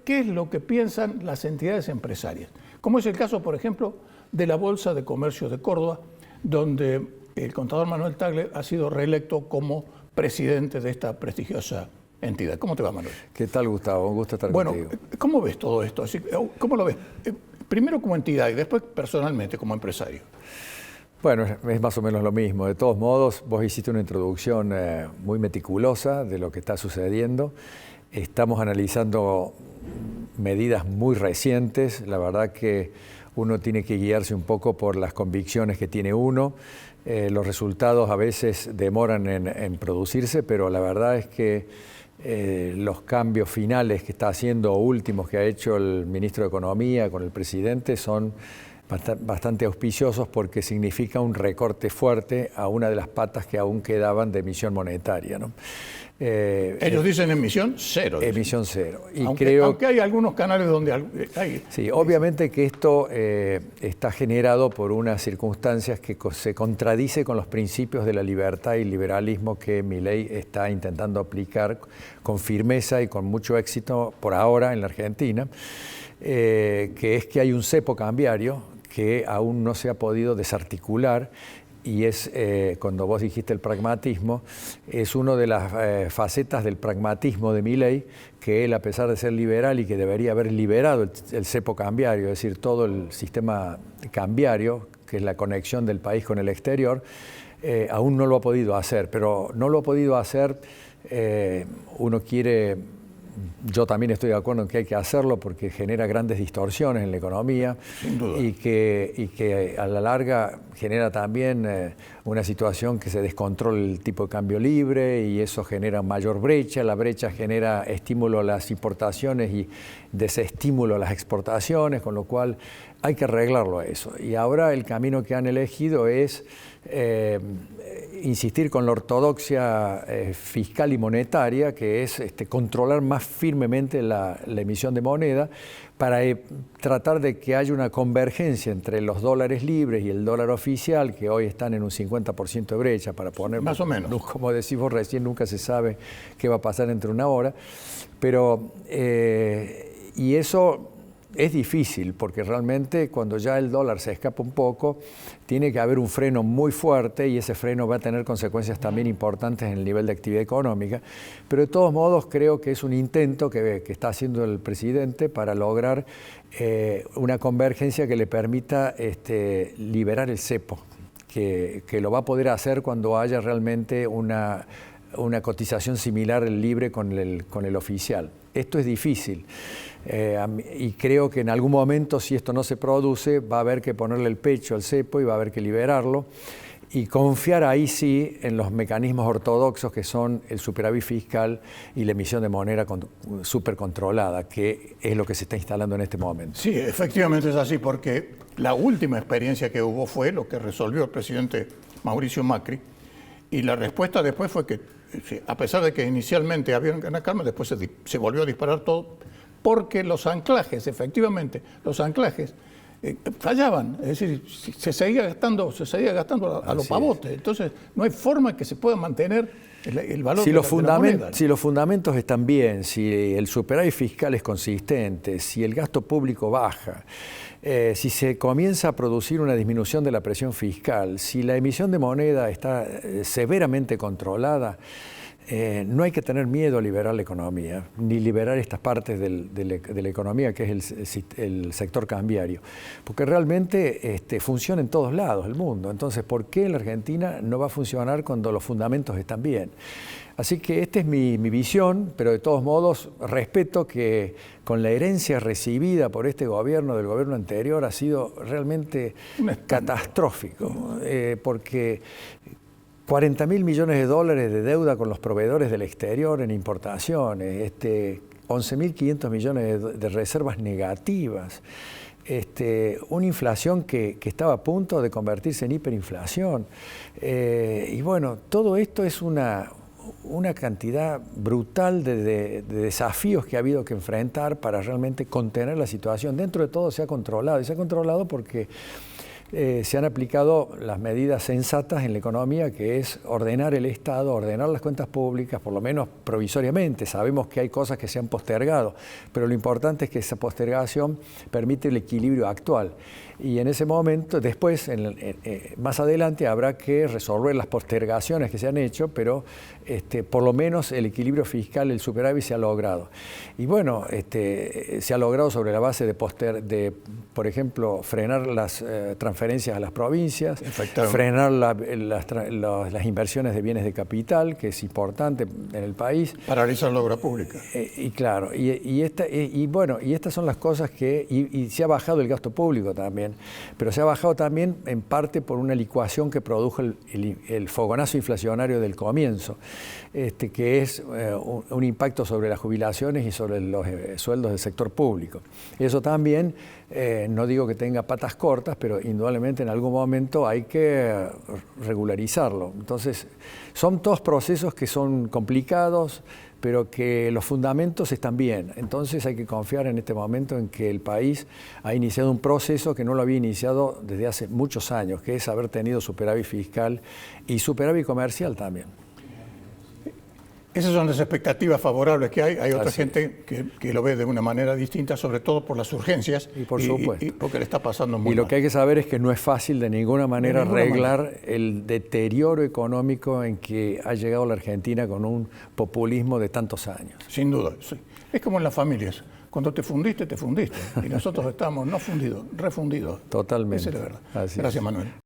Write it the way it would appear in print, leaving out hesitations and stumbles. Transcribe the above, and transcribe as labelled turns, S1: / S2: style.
S1: qué es lo que piensan las entidades empresarias, como es el caso, por ejemplo, de la Bolsa de Comercio de Córdoba, donde el contador Manuel Tagle ha sido reelecto como presidente de esta prestigiosa entidad. ¿Cómo te va, Manuel?
S2: ¿Qué tal, Gustavo? Un gusto estar contigo.
S1: Bueno, ¿cómo ves todo esto? ¿Cómo lo ves? Primero como entidad y después personalmente como empresario.
S2: Bueno, es más o menos lo mismo. De todos modos, vos hiciste una introducción muy meticulosa de lo que está sucediendo. Estamos analizando medidas muy recientes. La verdad que uno tiene que guiarse un poco por las convicciones que tiene uno. Los resultados a veces demoran en producirse, pero la verdad es que los cambios finales que está haciendo, o últimos que ha hecho el ministro de Economía con el presidente, son bastante auspiciosos porque significa un recorte fuerte a una de las patas que aún quedaban de emisión monetaria, ¿no?
S1: Ellos dicen emisión cero.
S2: Emisión cero. Y
S1: aunque hay algunos canales donde hay...
S2: Sí, obviamente que esto está generado por unas circunstancias que se contradice con los principios de la libertad y liberalismo que Milei está intentando aplicar con firmeza y con mucho éxito por ahora en la Argentina, que es que hay un cepo cambiario que aún no se ha podido desarticular, y es, cuando vos dijiste el pragmatismo, es una de las facetas del pragmatismo de Milei, que él, a pesar de ser liberal y que debería haber liberado el cepo cambiario, es decir, todo el sistema cambiario, que es la conexión del país con el exterior, aún no lo ha podido hacer, pero no lo ha podido hacer, uno quiere... Yo también estoy de acuerdo en que hay que hacerlo porque genera grandes distorsiones en la economía y que a la larga genera también una situación que se descontrola el tipo de cambio libre, y eso genera mayor brecha. La brecha genera estímulo a las importaciones y desestímulo a las exportaciones, con lo cual hay que arreglarlo a eso. Y ahora el camino que han elegido es insistir con la ortodoxia fiscal y monetaria, que es controlar más firmemente la emisión de moneda para tratar de que haya una convergencia entre los dólares libres y el dólar oficial, que hoy están en un 50% de brecha, para poner...
S1: Más o menos.
S2: Como decís vos recién, nunca se sabe qué va a pasar entre una hora, pero... y eso... Es difícil porque realmente cuando ya el dólar se escapa un poco, tiene que haber un freno muy fuerte, y ese freno va a tener consecuencias también importantes en el nivel de actividad económica. Pero de todos modos creo que es un intento que está haciendo el presidente para lograr una convergencia que le permita liberar el cepo, que lo va a poder hacer cuando haya realmente una cotización similar el libre con el oficial. Esto es difícil. Y creo que en algún momento, si esto no se produce, va a haber que ponerle el pecho al cepo y va a haber que liberarlo y confiar ahí sí en los mecanismos ortodoxos que son el superávit fiscal y la emisión de moneda súper controlada, que es lo que se está instalando en este momento.
S1: Sí, efectivamente es así, porque la última experiencia que hubo fue lo que resolvió el presidente Mauricio Macri, y la respuesta después fue que, a pesar de que inicialmente había una calma, después se volvió a disparar todo, porque los anclajes, efectivamente, los anclajes fallaban, es decir, se seguía gastando a los pavotes. Entonces, no hay forma que se pueda mantener el valor de la moneda.
S2: Si los fundamentos están bien, si el superávit fiscal es consistente, si el gasto público baja, si se comienza a producir una disminución de la presión fiscal, si la emisión de moneda está severamente controlada, no hay que tener miedo a liberar la economía, ni liberar estas partes de la economía, que es el sector cambiario, porque realmente funciona en todos lados del mundo. Entonces, ¿por qué en la Argentina no va a funcionar cuando los fundamentos están bien? Así que esta es mi visión, pero de todos modos respeto que con la herencia recibida por este gobierno, del gobierno anterior, ha sido realmente catastrófico, porque 40.000 millones de dólares de deuda con los proveedores del exterior en importaciones, 11.500 millones de reservas negativas, una inflación que estaba a punto de convertirse en hiperinflación. Y bueno, todo esto es una cantidad brutal de desafíos que ha habido que enfrentar para realmente contener la situación. Dentro de todo se ha controlado, y se ha controlado porque se han aplicado las medidas sensatas en la economía, que es ordenar el Estado, ordenar las cuentas públicas, por lo menos provisoriamente. Sabemos que hay cosas que se han postergado, pero lo importante es que esa postergación permite el equilibrio actual. Y en ese momento, después, más adelante, habrá que resolver las postergaciones que se han hecho, pero por lo menos el equilibrio fiscal, el superávit se ha logrado. Y bueno, se ha logrado sobre la base de por ejemplo, frenar las transferencias a las provincias, frenar las inversiones de bienes de capital, que es importante en el país.
S1: Paralizar la obra pública.
S2: Y claro, y estas son las cosas que... Y se ha bajado el gasto público también, pero se ha bajado también en parte por una licuación que produjo el fogonazo inflacionario del comienzo, que es un impacto sobre las jubilaciones y sobre los sueldos del sector público. Eso también, no digo que tenga patas cortas, pero indudablemente en algún momento hay que regularizarlo. Entonces, son todos procesos que son complicados, pero que los fundamentos están bien. Entonces hay que confiar en este momento en que el país ha iniciado un proceso que no lo había iniciado desde hace muchos años, que es haber tenido superávit fiscal y superávit comercial también.
S1: Esas son las expectativas favorables que hay. Hay otra gente que lo ve de una manera distinta, sobre todo por las urgencias
S2: y por supuesto.
S1: Y porque le está pasando muy mal.
S2: Y lo que hay que saber es que no es fácil de ninguna manera arreglar el deterioro económico en que ha llegado la Argentina con un populismo de tantos años.
S1: Sin duda, sí. Es como en las familias. Cuando te fundiste, te fundiste. Y nosotros estamos no fundidos, refundidos.
S2: Totalmente.
S1: Esa es la verdad.
S2: Así
S1: Gracias,
S2: es.
S1: Manuel.